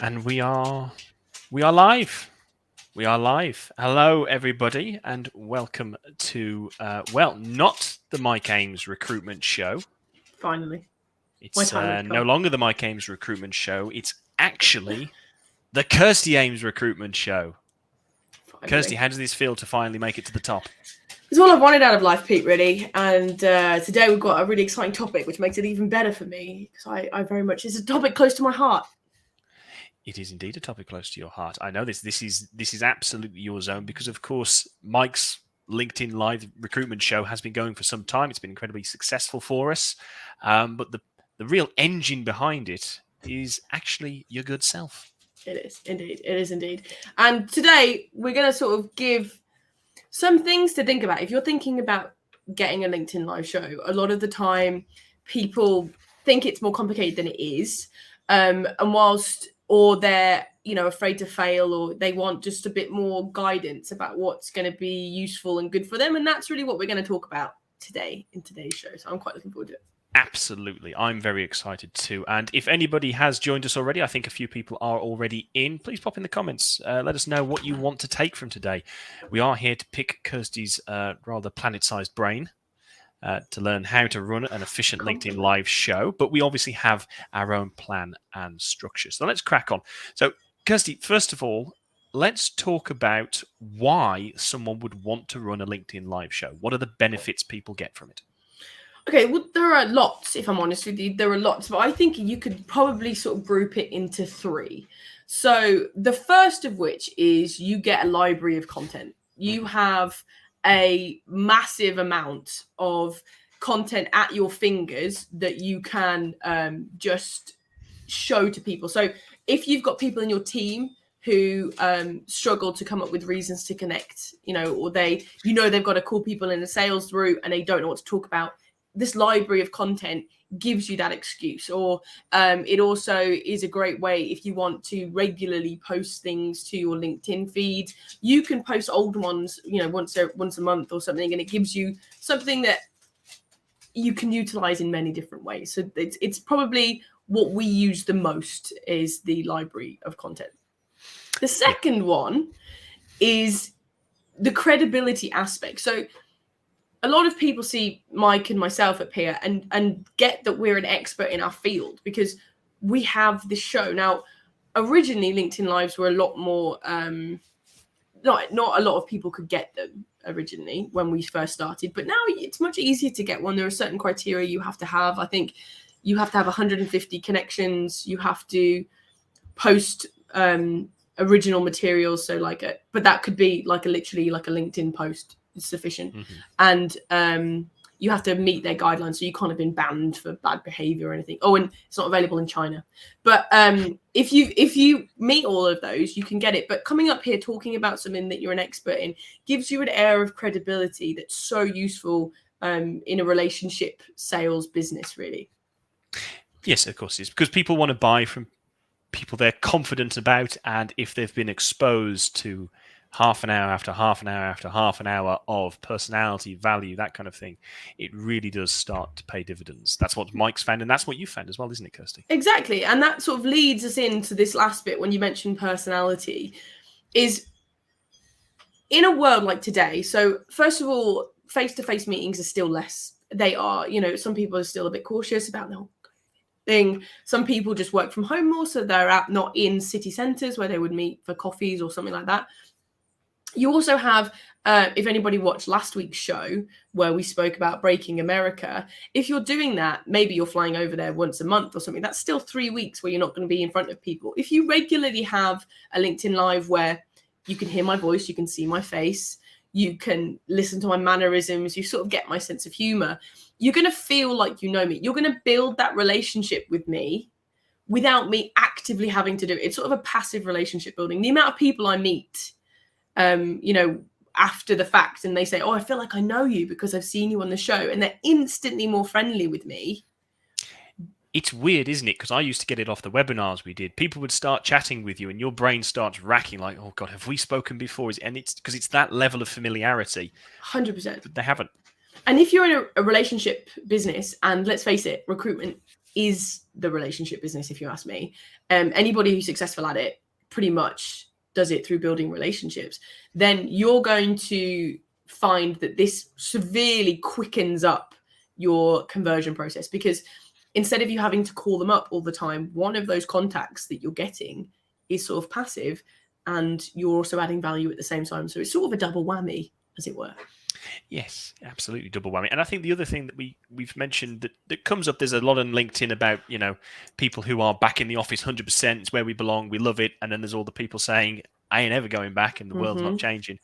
And we are live. We are live. Hello, everybody, and welcome to not the Mike Ames Recruitment Show. Finally, my It's time had no come. longer the Mike Ames Recruitment Show. It's actually the Kirsty Ames Recruitment Show. Kirsty, Finally, how does this feel to finally make it to the top? it's all I've wanted out of life, Pete. Really, and today we've got a really exciting topic, which makes it even better for me because I very much it's a topic close to my heart. It is indeed a topic close to your heart. I know this. This is absolutely your zone because, of course, Mike's LinkedIn Live recruitment show has been going for some time. It's been incredibly successful for us, but the real engine behind it is actually your good self. It is indeed. It is indeed. And today we're going to sort of give some things to think about. If you're thinking about getting a LinkedIn Live show, a lot of the time people think it's more complicated than it is, and or they're afraid to fail, or they want just a bit more guidance about what's going to be useful and good for them, and that's really what we're going to talk about today in today's show. So I'm quite looking forward to it. Absolutely. I'm very excited too. And if anybody has joined us already, I think a few people are already in, please pop in the comments. Let us know what you want to take from today. We are here to pick Kirsty's rather planet-sized brain to learn how to run an efficient LinkedIn Live show. But we obviously have our own plan and structure. So let's crack on. So, Kirsty, first of all, let's talk about why someone would want to run a LinkedIn Live show. What are the benefits people get from it? Okay, well, there are lots, if I'm honest with you. There are lots, but I think you could probably sort of group it into three. So the first of which is you get a library of content. You have a massive amount of content at your fingers that you can just show to people. So if you've got people in your team who struggle to come up with reasons to connect, or they've got to call people in a sales route and they don't know what to talk about, this library of content gives you that excuse. Or it also is a great way if you want to regularly post things to your LinkedIn feed. You can post old ones, once a month or something, and it gives you something that you can utilize in many different ways. So it's probably what we use the most is the library of content. The second one is the credibility aspect. So a lot of people see Mike and myself up here and get that we're an expert in our field because we have this show. Now, originally, LinkedIn Lives were a lot more, not a lot of people could get them originally when we first started, but now it's much easier to get one. There are certain criteria you have to have. I think you have to have 150 connections. You have to post original materials. So but that could be literally like a LinkedIn post. Is sufficient. And you have to meet their guidelines, so you can't have been banned for bad behavior or anything. Oh, and it's not available in China. But if you meet all of those, you can get it. But coming up here talking about something that you're an expert in gives you an air of credibility that's so useful in a relationship sales business, really. Yes, of course, it's because people want to buy from people they're confident about, and if they've been exposed to half an hour after half an hour after half an hour of personality, value, that kind of thing, it really does start to pay dividends. That's what Mike's found, and that's what you found as well, isn't it, Kirsty? Exactly. And that sort of leads us into this last bit when you mentioned personality, is in a world like today. So first of all, face-to-face meetings are still less. They are, some people are still a bit cautious about the whole thing. Some people just work from home more, so they're not in city centres where they would meet for coffees or something like that. You also have, if anybody watched last week's show where we spoke about breaking America, if you're doing that, maybe you're flying over there once a month or something, that's still 3 weeks where you're not going to be in front of people. If you regularly have a LinkedIn Live where you can hear my voice, you can see my face, you can listen to my mannerisms, you sort of get my sense of humor, you're going to feel like you know me. You're going to build that relationship with me without me actively having to do it. It's sort of a passive relationship building. The amount of people I meet after the fact, and they say, oh, I feel like I know you because I've seen you on the show, and they're instantly more friendly with me. It's weird, isn't it? Because I used to get it off the webinars we did. People would start chatting with you and your brain starts racking like, oh God, have we spoken before? And it's because it's that level of familiarity. 100%. But they haven't. And if you're in a relationship business, and let's face it, recruitment is the relationship business, if you ask me. Anybody who's successful at it pretty much does it through building relationships. Then you're going to find that this severely quickens up your conversion process, because instead of you having to call them up all the time, one of those contacts that you're getting is sort of passive, and you're also adding value at the same time. So it's sort of a double whammy, as it were. Yes, absolutely, double whammy. And I think the other thing that we've mentioned that comes up, there's a lot on LinkedIn about, you know, people who are back in the office 100%, it's where we belong, we love it. And then there's all the people saying, I ain't ever going back and the world's not changing.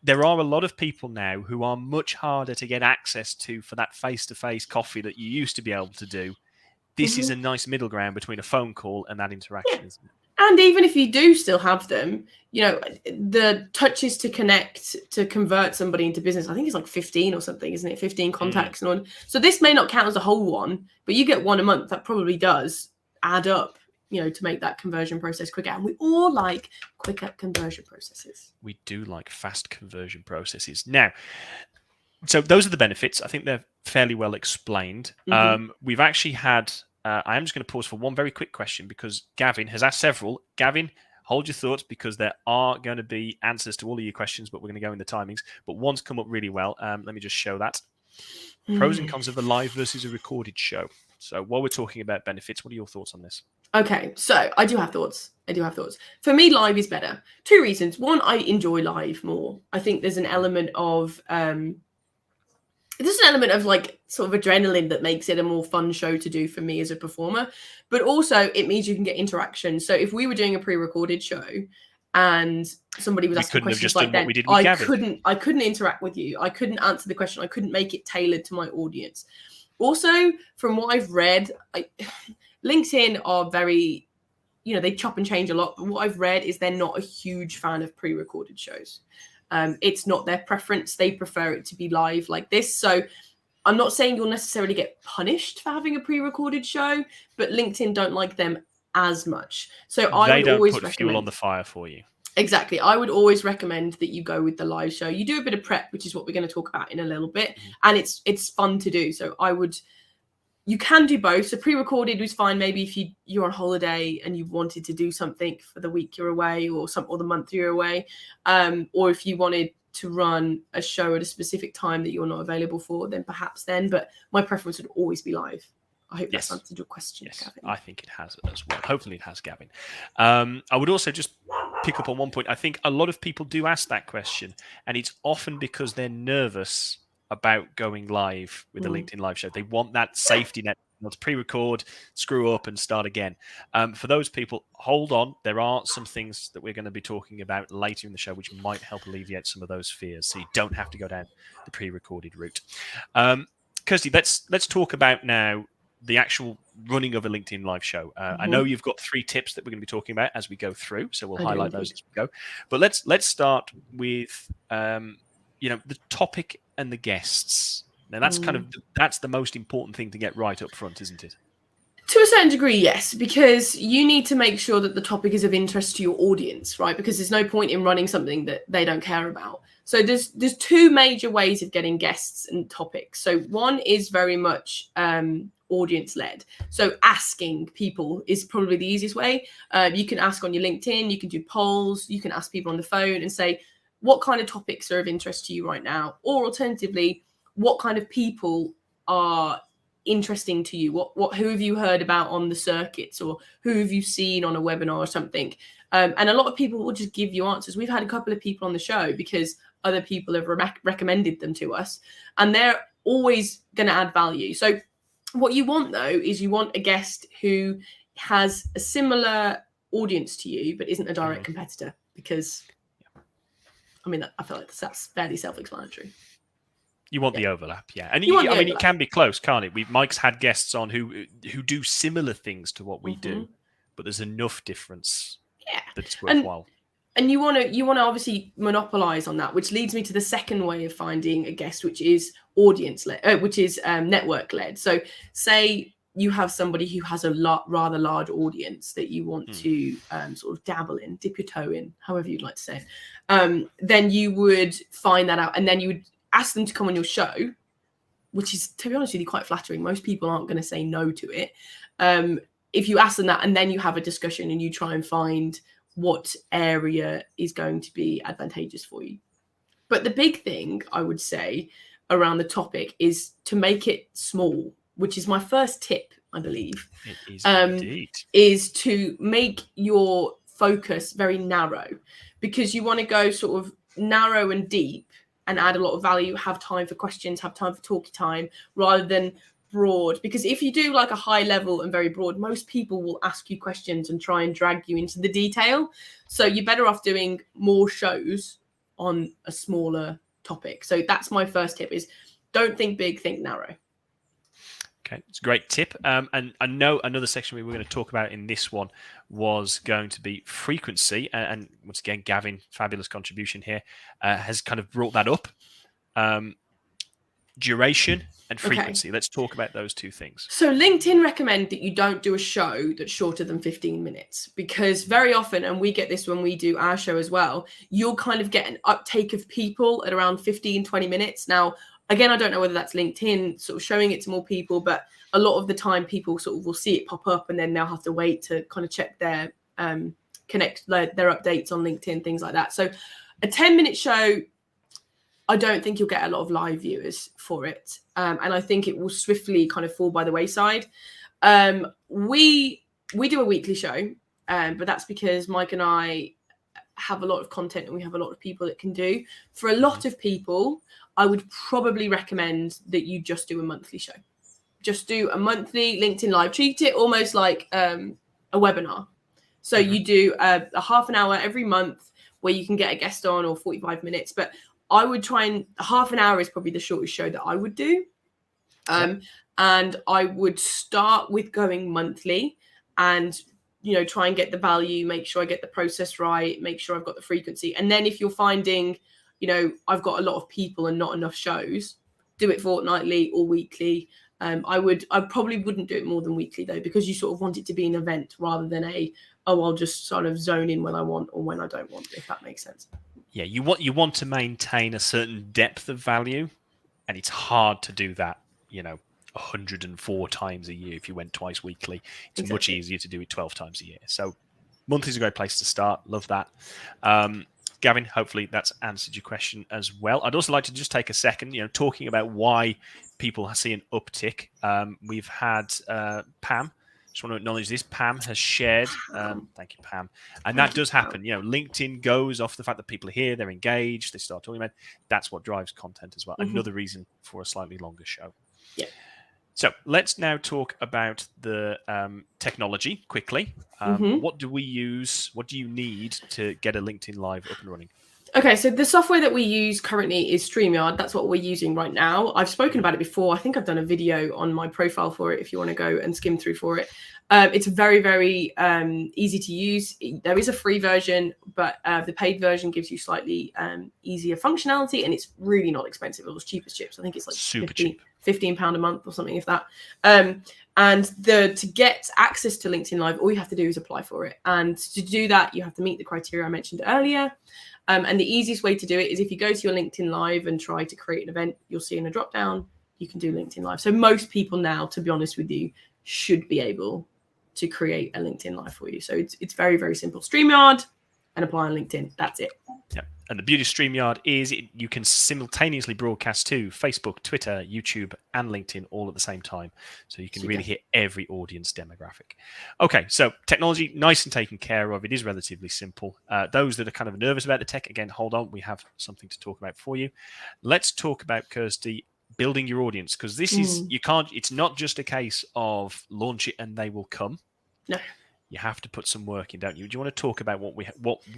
There are a lot of people now who are much harder to get access to for that face-to-face coffee that you used to be able to do. This is a nice middle ground between a phone call and that interaction, isn't it? And even if you do still have them, you know, the touches to connect, to convert somebody into business, I think it's like 15 or something, isn't it? 15 contacts and on. So this may not count as a whole one, but you get one a month. That probably does add up, you know, to make that conversion process quicker. And we all like quicker conversion processes. We do like fast conversion processes. Now, so those are the benefits. I think they're fairly well explained. We've actually had... I am just going to pause for one very quick question, because Gavin has asked several. Gavin, hold your thoughts, because there are going to be answers to all of your questions, but we're going to go in the timings. But one's come up really well. Let me just show that. Pros and cons of a live versus a recorded show. So while we're talking about benefits, what are your thoughts on this? Okay, so I do have thoughts. For me, live is better. Two reasons. One, I enjoy live more. I think there's an element of... there's an element of like sort of adrenaline that makes it a more fun show to do for me as a performer, but also it means you can get interaction. So if we were doing a pre-recorded show and somebody was asking questions like that, I couldn't interact with you. I couldn't answer the question. I couldn't make it tailored to my audience. Also, from what I've read, LinkedIn are very, you know, they chop and change a lot. But what I've read is they're not a huge fan of pre-recorded shows. It's not their preference. They prefer it to be live like this. So I'm not saying you'll necessarily get punished for having a pre-recorded show, but LinkedIn don't like them as much. So I would always recommend fuel on the fire for you. Exactly. I would always recommend that you go with the live show. You do a bit of prep, which is what we're going to talk about in a little bit. And it's fun to do. So you can do both. So pre-recorded was fine. Maybe if you're on holiday and you wanted to do something for the week you're away, or the month you're away, or if you wanted to run a show at a specific time that you're not available for, then perhaps then. But my preference would always be live. I hope that's answered your question, yes, Gavin. I think it has as well. Hopefully it has, Gavin. I would also just pick up on one point. I think a lot of people do ask that question, and it's often because they're nervous about going live with a LinkedIn live show. They want that safety net, not to pre-record, screw up and start again. For those people, hold on. There are some things that we're going to be talking about later in the show which might help alleviate some of those fears, so you don't have to go down the pre-recorded route. Kirsty, let's talk about now the actual running of a LinkedIn live show. I know you've got 3 tips that we're going to be talking about as we go through, so we'll highlight those as we go. But let's start with the topic and the guests. Now that's the most important thing to get right up front, isn't it? To a certain degree, yes, because you need to make sure that the topic is of interest to your audience, right? Because there's no point in running something that they don't care about. So there's 2 major ways of getting guests and topics. So one is very much audience led. So asking people is probably the easiest way. You can ask on your LinkedIn, you can do polls, you can ask people on the phone and say, what kind of topics are of interest to you right now? Or alternatively, what kind of people are interesting to you? Who have you heard about on the circuits, or who have you seen on a webinar or something? And a lot of people will just give you answers. We've had a couple of people on the show because other people have recommended them to us, and they're always going to add value. So what you want, though, is you want a guest who has a similar audience to you, but isn't a direct competitor, because I mean, I feel like that's fairly self-explanatory. You want the overlap, yeah. And it can be close, can't it? Mike's had guests on who do similar things to what we do, but there's enough difference that it's worthwhile. And you want to obviously monopolize on that, which leads me to the second way of finding a guest, which is audience-led, which is network-led. So say you have somebody who has a rather large audience that you want to sort of dabble in, dip your toe in, however you'd like to say it. Then you would find that out, and then you would ask them to come on your show, which is, to be honest with you, quite flattering. Most people aren't going to say no to it. If you ask them that and then you have a discussion and you try and find what area is going to be advantageous for you. But the big thing I would say around the topic is to make it small, which is my first tip, I believe. It is indeed. Is to make your focus very narrow, because you want to go sort of narrow and deep and add a lot of value, have time for questions, have time for talkie time, rather than broad. Because if you do like a high level and very broad, most people will ask you questions and try and drag you into the detail. So you're better off doing more shows on a smaller topic. So that's my first tip, is don't think big, think narrow. Okay, it's a great tip. And I know another section we were going to talk about in this one was going to be frequency. And once again, Gavin, fabulous contribution here, has kind of brought that up. Duration and frequency. Okay. Let's talk about those two things. So LinkedIn recommend that you don't do a show that's shorter than 15 minutes, because very often, and we get this when we do our show as well, you'll kind of get an uptake of people at around 15, 20 minutes. Now, again, I don't know whether that's LinkedIn sort of showing it to more people, but a lot of the time people sort of will see it pop up and then they'll have to wait to kind of check their connect their updates on LinkedIn, things like that. So a 10-minute show, I don't think you'll get a lot of live viewers for it. And I think it will swiftly kind of fall by the wayside. We do a weekly show, but that's because Mike and I have a lot of content and we have a lot of people that can do. For a lot of people, I would probably recommend that you just do a monthly show. Just do a monthly LinkedIn Live. Treat it almost like a webinar. So you do a half an hour every month where you can get a guest on, or 45 minutes. But I would try and half an hour is probably the shortest show that I would do. And I would start with going monthly and, try and get the value, make sure I get the process right, make sure I've got the frequency. And then if you're finding, I've got a lot of people and not enough shows, do it fortnightly or weekly. I probably wouldn't do it more than weekly though, because you sort of want it to be an event rather than I'll just sort of zone in when I want or when I don't want, if that makes sense. Yeah, you want to maintain a certain depth of value, and it's hard to do that, 104 times a year. If you went twice weekly, it's much easier to do it 12 times a year. So monthly is a great place to start. Love that. Gavin, hopefully that's answered your question as well. I'd also like to just take a second, talking about why people see an uptick. We've had Pam. Just want to acknowledge this. Pam has shared. Thank you, Pam. And that does happen. LinkedIn goes off the fact that people are here, they're engaged, they start talking about. That's what drives content as well. Another reason for a slightly longer show. Yeah. So let's now talk about the technology quickly. What do we use? What do you need to get a LinkedIn Live up and running? Okay, so the software that we use currently is StreamYard. That's what we're using right now. I've spoken about it before. I think I've done a video on my profile for it if you want to go and skim through for it. It's very, very easy to use. There is a free version, but the paid version gives you slightly easier functionality, and it's really not expensive. It was cheap as chips. I think it's like super cheap. £15 a month or something, if that. And to get access to LinkedIn Live, all you have to do is apply for it. And to do that, you have to meet the criteria I mentioned earlier. And the easiest way to do it is if you go to your LinkedIn Live and try to create an event, you'll see in a drop down, you can do LinkedIn Live. So most people now, to be honest with you, should be able to create a LinkedIn Live for you. So it's very, very simple. StreamYard and apply on LinkedIn. That's it. Yeah. And the beauty of StreamYard is you can simultaneously broadcast to Facebook, Twitter, YouTube, and LinkedIn all at the same time. So you can really hit every audience demographic. Okay, so technology, nice and taken care of. It is relatively simple. Those that are kind of nervous about the tech, again, hold on. We have something to talk about for you. Let's talk about, Kirsty, building your audience, because this is, it's not just a case of launch it and they will come. No. You have to put some work in, don't you? Do you want to talk about what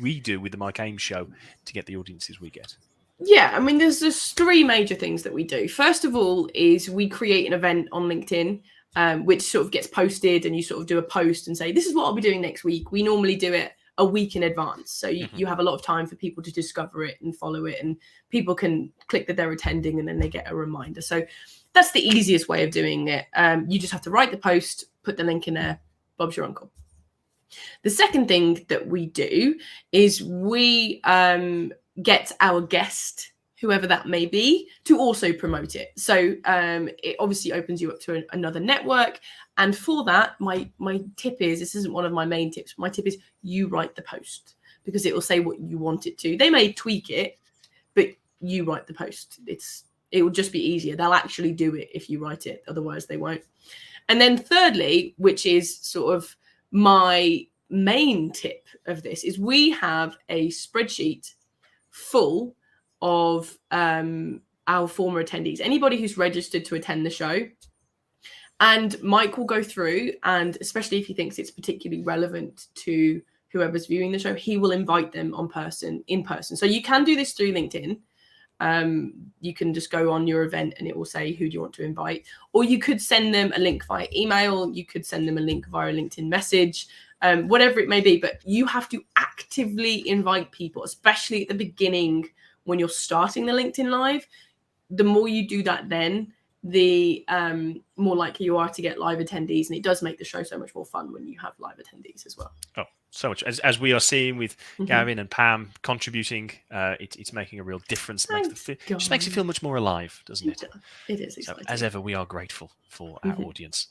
we do with the Mike Ames Show to get the audiences we get? Yeah, I mean, there's three major things that we do. First of all is we create an event on LinkedIn, which sort of gets posted, and you sort of do a post and say, this is what I'll be doing next week. We normally do it a week in advance. So you have a lot of time for people to discover it and follow it, and people can click that they're attending and then they get a reminder. So that's the easiest way of doing it. You just have to write the post, put the link in there. Bob's your uncle. The second thing that we do is we get our guest whoever that may be, to also promote it. So it obviously opens you up to another network. And for that, my tip is, this isn't one of my main tips, my tip is you write the post, because it will say what you want it to. They may tweak it, but you write the post. It will just be easier. They'll actually do it if you write it. Otherwise, they won't. And then thirdly, which is sort of my main tip of this, is we have a spreadsheet full of our former attendees, anybody who's registered to attend the show. And Mike will go through, and especially if he thinks it's particularly relevant to whoever's viewing the show, he will invite them in person. So you can do this through LinkedIn. You can just go on your event and it will say who do you want to invite, or you could send them a link via email, you could send them a link via LinkedIn message, whatever it may be. But you have to actively invite people, especially at the beginning when you're starting the LinkedIn Live. The more you do that, then the more likely you are to get live attendees, and it does make the show so much more fun when you have live attendees as well. Oh, so much, as we are seeing with Gavin and Pam contributing, it's making a real difference. Just makes it feel much more alive, doesn't it? It is exciting. So, as ever, we are grateful for our audience.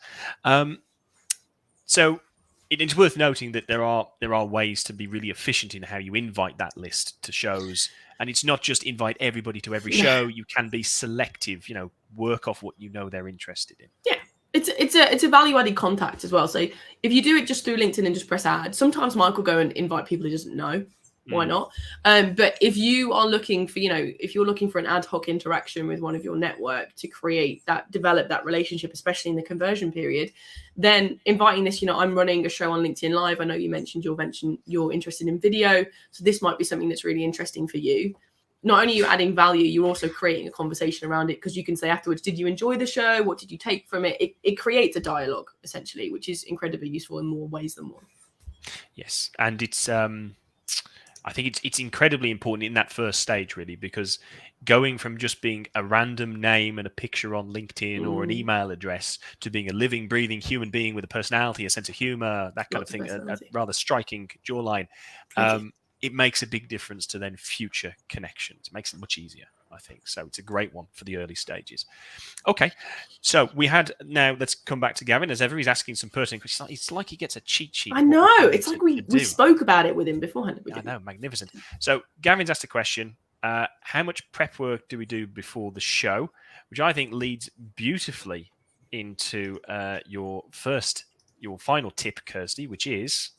So it's worth noting that there are ways to be really efficient in how you invite that list to shows, and it's not just invite everybody to every show. You can be selective, work off what you know they're interested in. Yeah. It's a value-added contact as well. So if you do it just through LinkedIn and just press add, sometimes Mike will go and invite people he doesn't know. Why not? But if you are looking for, if you're looking for an ad hoc interaction with one of your network to develop that relationship, especially in the conversion period, then inviting this, I'm running a show on LinkedIn Live. I know you mentioned you're interested in video. So this might be something that's really interesting for you. Not only are you adding value, you're also creating a conversation around it, because you can say afterwards, did you enjoy the show? What did you take from it? It creates a dialogue, essentially, which is incredibly useful in more ways than one. Yes. And it's, I think it's incredibly important in that first stage, really, because going from just being a random name and a picture on LinkedIn or an email address to being a living, breathing human being with a personality, a sense of humor, that kind of thing, a rather striking jawline, it makes a big difference to then future connections. It makes it much easier, I think. So it's a great one for the early stages. Okay, so let's come back to Gavin. As ever, he's asking some pertinent questions. It's like he gets a cheat sheet. I know. It's like we spoke about it with him beforehand. I know, magnificent. So Gavin's asked a question. How much prep work do we do before the show? Which I think leads beautifully into your final tip, Kirsty, which is...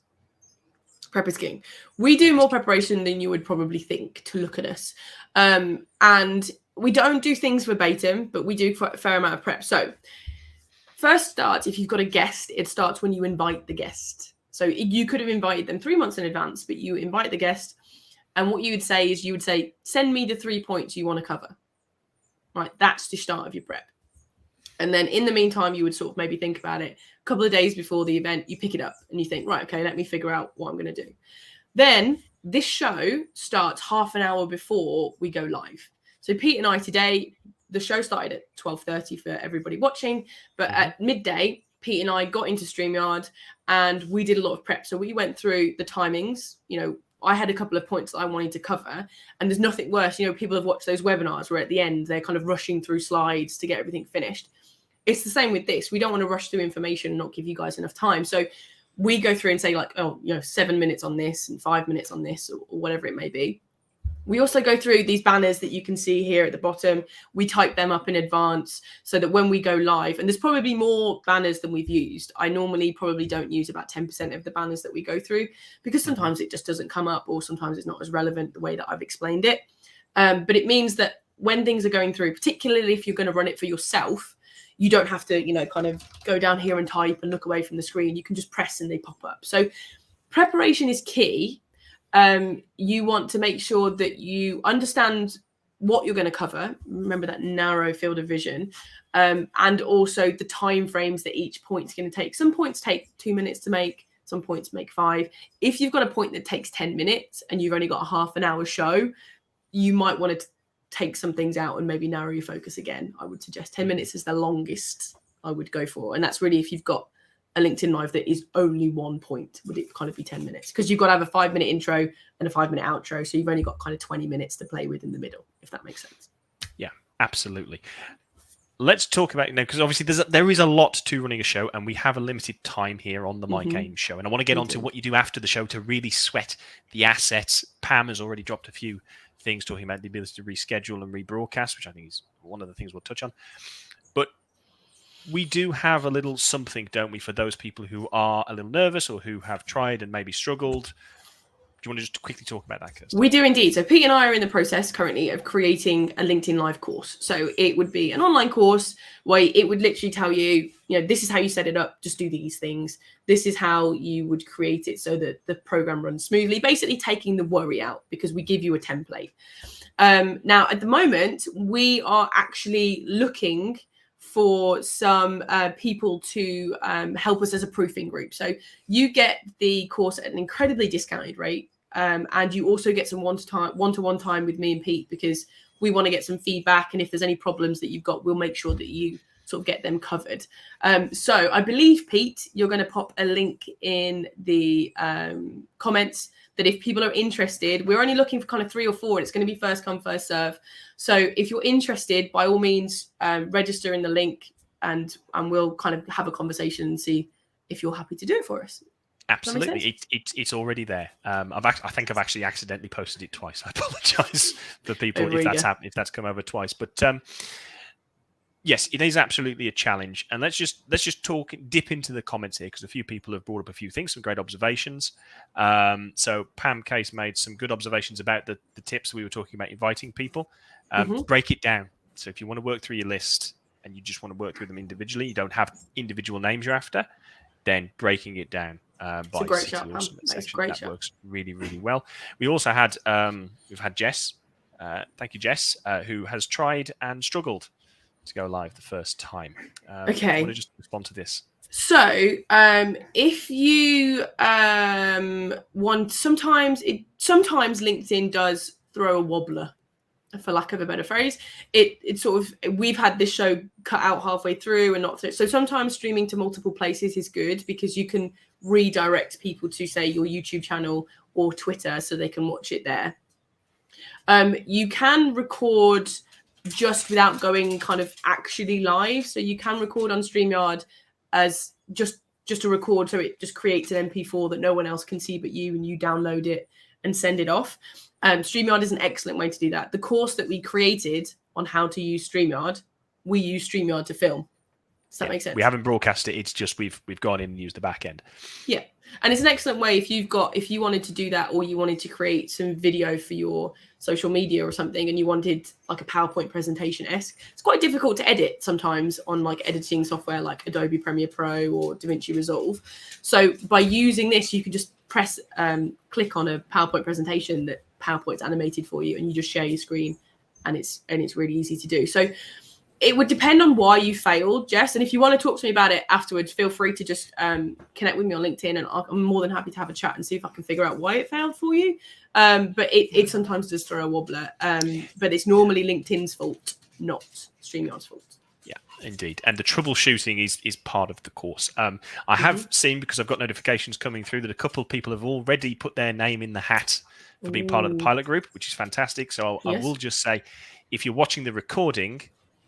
Prep is king. We do more preparation than you would probably think to look at us. And we don't do things verbatim, but we do a fair amount of prep. So first starts, if you've got a guest, it starts when you invite the guest. So you could have invited them 3 months in advance, but you invite the guest. And what you would say is send me the 3 points you want to cover. Right. That's the start of your prep. And then in the meantime, you would sort of maybe think about it. A couple of days before the event, you pick it up and you think, right, okay, let me figure out what I'm going to do. Then this show starts half an hour before we go live. So Pete and I today, the show started at 12:30 for everybody watching. But at midday, Pete and I got into StreamYard and we did a lot of prep. So we went through the timings. I had a couple of points that I wanted to cover, and there's nothing worse. People have watched those webinars where at the end, they're kind of rushing through slides to get everything finished. It's the same with this. We don't want to rush through information and not give you guys enough time. So we go through and say 7 minutes on this and 5 minutes on this, or whatever it may be. We also go through these banners that you can see here at the bottom. We type them up in advance so that when we go live, and there's probably more banners than we've used. I normally probably don't use about 10% of the banners that we go through, because sometimes it just doesn't come up, or sometimes it's not as relevant the way that I've explained it. But it means that when things are going through, particularly if you're going to run it for yourself, you don't have to, kind of go down here and type and look away from the screen. You can just press and they pop up. So preparation is key. You want to make sure that you understand what you're going to cover. Remember that narrow field of vision, and also the time frames that each point's going to take. Some points take 2 minutes to make. Some points make 5. If you've got a point that takes 10 minutes and you've only got a half an hour show, you might want to take some things out and maybe narrow your focus again. I would suggest 10 minutes is the longest I would go for. And that's really if you've got a LinkedIn Live that is only 1 point? Would it kind of be 10 minutes? Because you've got to have a 5-minute intro and a 5-minute outro. So you've only got kind of 20 minutes to play with in the middle, if that makes sense. Yeah, absolutely. Let's talk about, because obviously there is a lot to running a show, and we have a limited time here on the Mike Ames Show. And I want to get on to what you do after the show to really sweat the assets. Pam has already dropped a few things talking about the ability to reschedule and rebroadcast, which I think is one of the things we'll touch on. But we do have a little something, don't we, for those people who are a little nervous or who have tried and maybe struggled. Do you want to just quickly talk about that, Kirsty? We do indeed. So Pete and I are in the process currently of creating a LinkedIn Live course. So it would be an online course where it would literally tell you, this is how you set it up. Just do these things. This is how you would create it so that the program runs smoothly, basically taking the worry out because we give you a template. Now, at the moment, we are actually looking for some people to help us as a proofing group. So you get the course at an incredibly discounted rate. And you also get some one-to-one time with me and Pete because we want to get some feedback. And if there's any problems that you've got, we'll make sure that you sort of get them covered. So I believe, Pete, you're going to pop a link in the comments that if people are interested, we're only looking for kind of 3 or 4. And it's going to be first come, first serve. So if you're interested, by all means, register in the link and we'll kind of have a conversation and see if you're happy to do it for us. Absolutely, it's already there. I think I've actually accidentally posted it twice. I apologise for people if that's come over twice. But yes, it is absolutely a challenge. And let's just dip into the comments here because a few people have brought up a few things, some great observations. So Pam Case made some good observations about the tips we were talking about inviting people. Break it down. So if you want to work through your list and you just want to work through them individually, you don't have individual names you're after, then breaking it down. By great city shot, section. that works really, really well. We also had we've had Jess. Thank you, Jess, who has tried and struggled to go live the first time. Okay, I want to just respond to this. So if you want, sometimes LinkedIn does throw a wobbler, for lack of a better phrase. It sort of, we've had this show cut out halfway through and not through. So sometimes streaming to multiple places is good because you can redirect people to, say, your YouTube channel or Twitter so they can watch it there. You can record just without going kind of actually live. So you can record on StreamYard as just to record. So it just creates an MP4 that no one else can see but you, and you download it and send it off. StreamYard is an excellent way to do that. The course that we created on how to use StreamYard, we use StreamYard to film. Does that make sense? We haven't broadcast it. It's just we've gone in and used the back end. Yeah. And it's an excellent way if you wanted to do that, or you wanted to create some video for your social media or something, and you wanted like a PowerPoint presentation-esque. It's quite difficult to edit sometimes on like editing software like Adobe Premiere Pro or DaVinci Resolve. So by using this, you can just press click on a PowerPoint presentation that PowerPoint's animated for you, and you just share your screen, and it's really easy to do. So it would depend on why you failed, Jess. And if you want to talk to me about it afterwards, feel free to just connect with me on LinkedIn, and I'm more than happy to have a chat and see if I can figure out why it failed for you. But it sometimes does throw a wobbler. But it's normally LinkedIn's fault, not StreamYard's fault. Yeah, indeed. And the troubleshooting is part of the course. I have seen, because I've got notifications coming through, that a couple of people have already put their name in the hat for being part of the pilot group, which is fantastic. So I will just say, if you're watching the recording,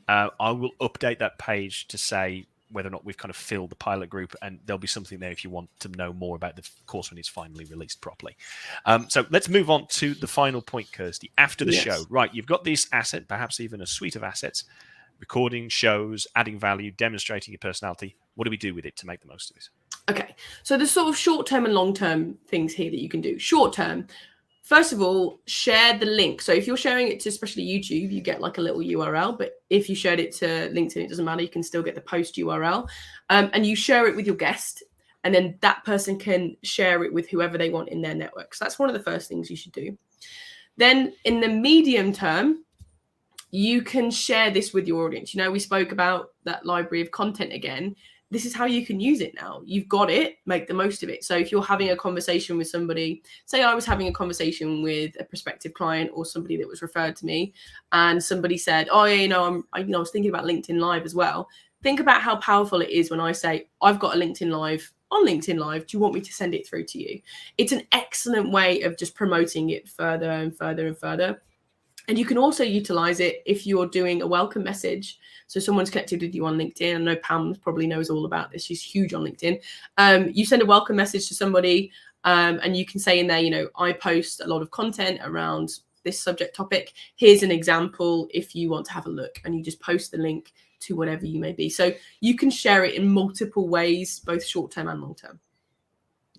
I will update that page to say whether or not we've kind of filled the pilot group, and there'll be something there if you want to know more about the course when it's finally released properly. So let's move on to the final point, Kirsty. After the show, right, you've got this asset, perhaps even a suite of assets, recording shows, adding value, demonstrating your personality. What do we do with it to make the most of it? Okay, so there's sort of short-term and long-term things here that you can do. Short-term, first of all, share the link. So if you're sharing it to especially YouTube, you get like a little URL. But if you shared it to LinkedIn, it doesn't matter. You can still get the post URL. And you share it with your guest. And then that person can share it with whoever they want in their network. So that's one of the first things you should do. Then in the medium term, you can share this with your audience. You know, we spoke about that library of content again. This is how you can use it now. You've got it, make the most of it. So if you're having a conversation with somebody, say I was having a conversation with a prospective client or somebody that was referred to me, and somebody said, oh, yeah, I was thinking about LinkedIn Live as well. think about how powerful it is when I say, I've got a LinkedIn Live on LinkedIn Live. Do you want me to send it through to you? It's an excellent way of just promoting it further and further and further. And you can also utilize it if you're doing a welcome message. So someone's connected with you on LinkedIn. I know Pam probably knows all about this. She's huge on LinkedIn. You send a welcome message to somebody and you can say in there, you know, I post a lot of content around this subject topic. Here's an example if you want to have a look, and you just post the link to whatever you may be. So you can share it in multiple ways, both short-term and long-term.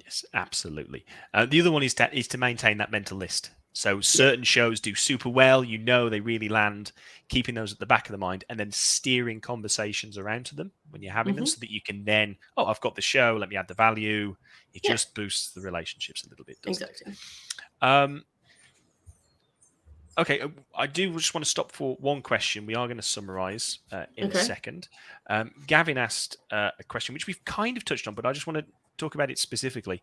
Yes, absolutely. The other one is to maintain that mental list. So certain shows do super well, you know, they really land, keeping those at the back of the mind and then steering conversations around to them when you're having them so that you can then, oh, I've got the show, let me add the value. It just boosts the relationships a little bit, doesn't it? Okay, I do just want to stop for one question. We are going to summarize in a second. Gavin asked a question which we've kind of touched on, but I just want to talk about it specifically.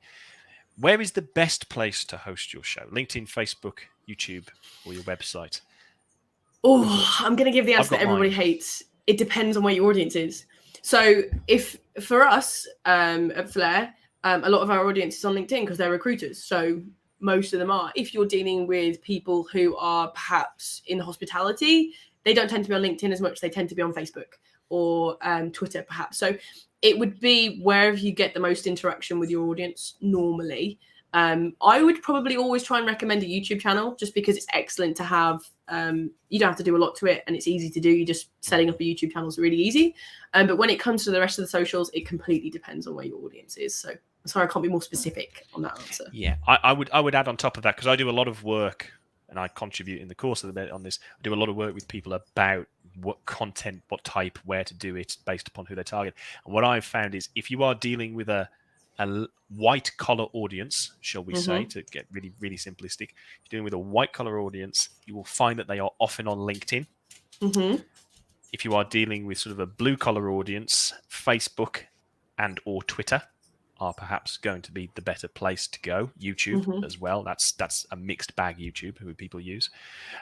Where is the best place to host your show? LinkedIn, Facebook, YouTube, or your website? Oh, I'm going to give the answer that everybody hates. It depends on where your audience is. So if for us at Flair, a lot of our audience is on LinkedIn because they're recruiters. So most of them are. If you're dealing with people who are perhaps in hospitality, they don't tend to be on LinkedIn as much. They tend to be on Facebook or Twitter, perhaps. So it would be wherever you get the most interaction with your audience normally. I would probably always try and recommend a YouTube channel just because it's excellent to have. You don't have to do a lot to it and it's easy to do. You just setting up a YouTube channel is really easy. But when it comes to the rest of the socials, it completely depends on where your audience is. So I'm sorry, I can't be more specific on that answer. Yeah, I would add on top of that, because I do a lot of work and I contribute in the course of the bit on this. I do a lot of work with people about what content, what type, where to do it based upon who they target. And what I've found is if you are dealing with a white collar audience, shall we say, to get really, really simplistic, you're dealing with a white collar audience, you will find that they are often on LinkedIn. If you are dealing with sort of a blue collar audience, Facebook and or Twitter are perhaps going to be the better place to go. YouTube as well. That's a mixed bag, YouTube, who people use.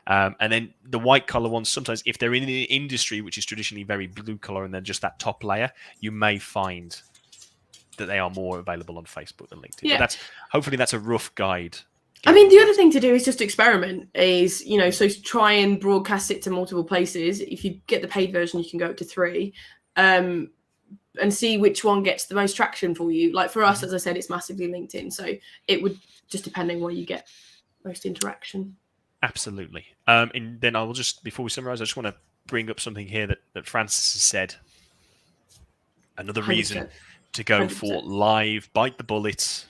And then the white collar ones, sometimes if they're in an industry which is traditionally very blue collar and then just that top layer, you may find that they are more available on Facebook than LinkedIn. But hopefully that's a rough guide. I mean, the other thing to do is just experiment, is, you know, so try and broadcast it to multiple places. If you get the paid version, you can go up to 3. And see which one gets the most traction for you. Like for us, as I said, it's massively LinkedIn. So it would just depend on where you get most interaction. Absolutely. And then I will just, before we summarize, I just want to bring up something here that Francis has said. Another 100%. Reason to go 100%. For live, bite the bullets.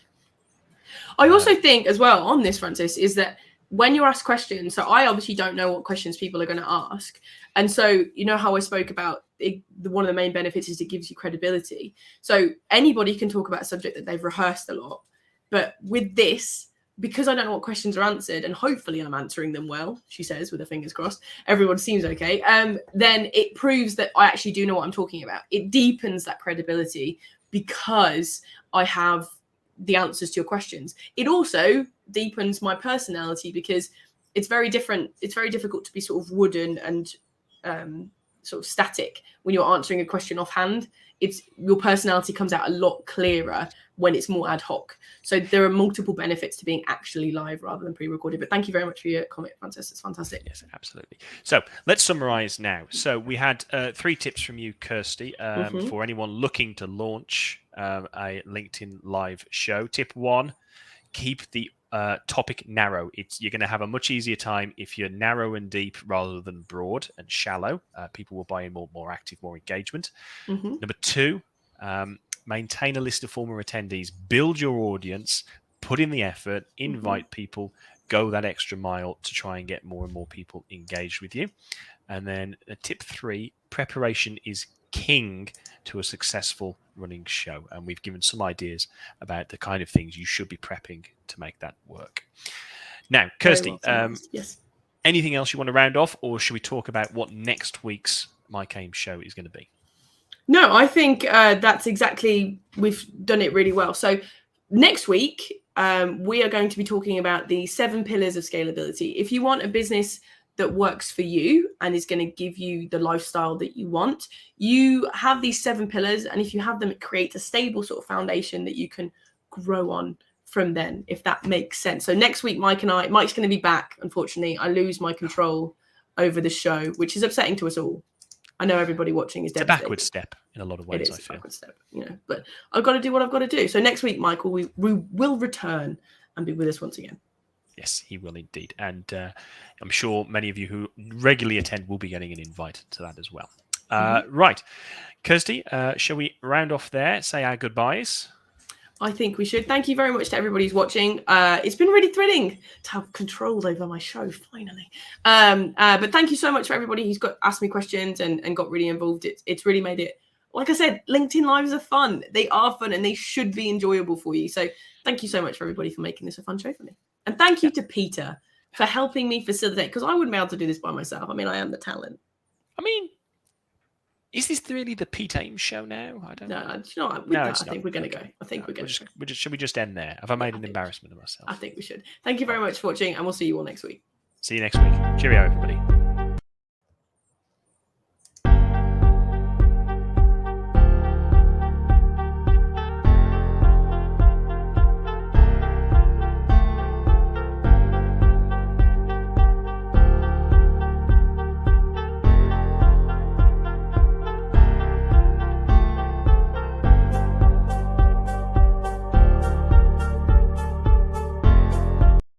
I also think as well on this, Francis, is that when you're asked questions, so I obviously don't know what questions people are going to ask. And so, you know how I spoke about one of the main benefits is it gives you credibility. So anybody can talk about a subject that they've rehearsed a lot. But with this, because I don't know what questions are answered, and hopefully I'm answering them well, she says with her fingers crossed, everyone seems okay, then it proves that I actually do know what I'm talking about. It deepens that credibility because I have the answers to your questions. It also deepens my personality because it's very different. It's very difficult to be sort of wooden and sort of static when you're answering a question offhand. It's your personality comes out a lot clearer when it's more ad hoc. So there are multiple benefits to being actually live rather than pre-recorded. But thank you very much for your comment, Francis. It's fantastic. Yes, absolutely. So let's summarize now. So we had 3 tips from you, Kirsty, for anyone looking to launch a LinkedIn live show. Tip 1, keep the topic narrow. You're going to have a much easier time if you're narrow and deep rather than broad and shallow. People will buy in more active, more engagement. Number 2, maintain a list of former attendees. Build your audience, put in the effort, invite people, go that extra mile to try and get more and more people engaged with you. And then tip 3, preparation is king to a successful running show. And we've given some ideas about the kind of things you should be prepping to make that work. Now, Kirsty, yes. Anything else you want to round off, or should we talk about what next week's Mike Ames show is going to be? No, I think that's exactly, we've done it really well. So next week, we are going to be talking about the 7 pillars of scalability. If you want a business that works for you and is going to give you the lifestyle that you want. You have these 7 pillars, and if you have them, it creates a stable sort of foundation that you can grow on from then, if that makes sense. So next week, Mike's going to be back. Unfortunately, I lose my control over the show, which is upsetting to us all. I know everybody watching is devastated. It's a backward step in a lot of ways. It is a backward step, but I've got to do what I've got to do. So next week, Michael, we will return and be with us once again. Yes, he will indeed. And I'm sure many of you who regularly attend will be getting an invite to that as well. Right. Kirsty, shall we round off there, say our goodbyes? I think we should. Thank you very much to everybody who's watching. It's been really thrilling to have control over my show, finally. But thank you so much for everybody who's asked me questions and got really involved. It's really made it, like I said, LinkedIn Lives are fun. They are fun and they should be enjoyable for you. So thank you so much for everybody for making this a fun show for me. And thank you to Peter for helping me facilitate, because I wouldn't be able to do this by myself. I mean, I am the talent. I mean, is this really the Pete Ames show now? I don't know. I think we're going to go. I think we're going to go. Should we just end there? Have I made an embarrassment of myself? I think we should. Thank you very much for watching, and we'll see you all next week. See you next week. Cheerio, everybody.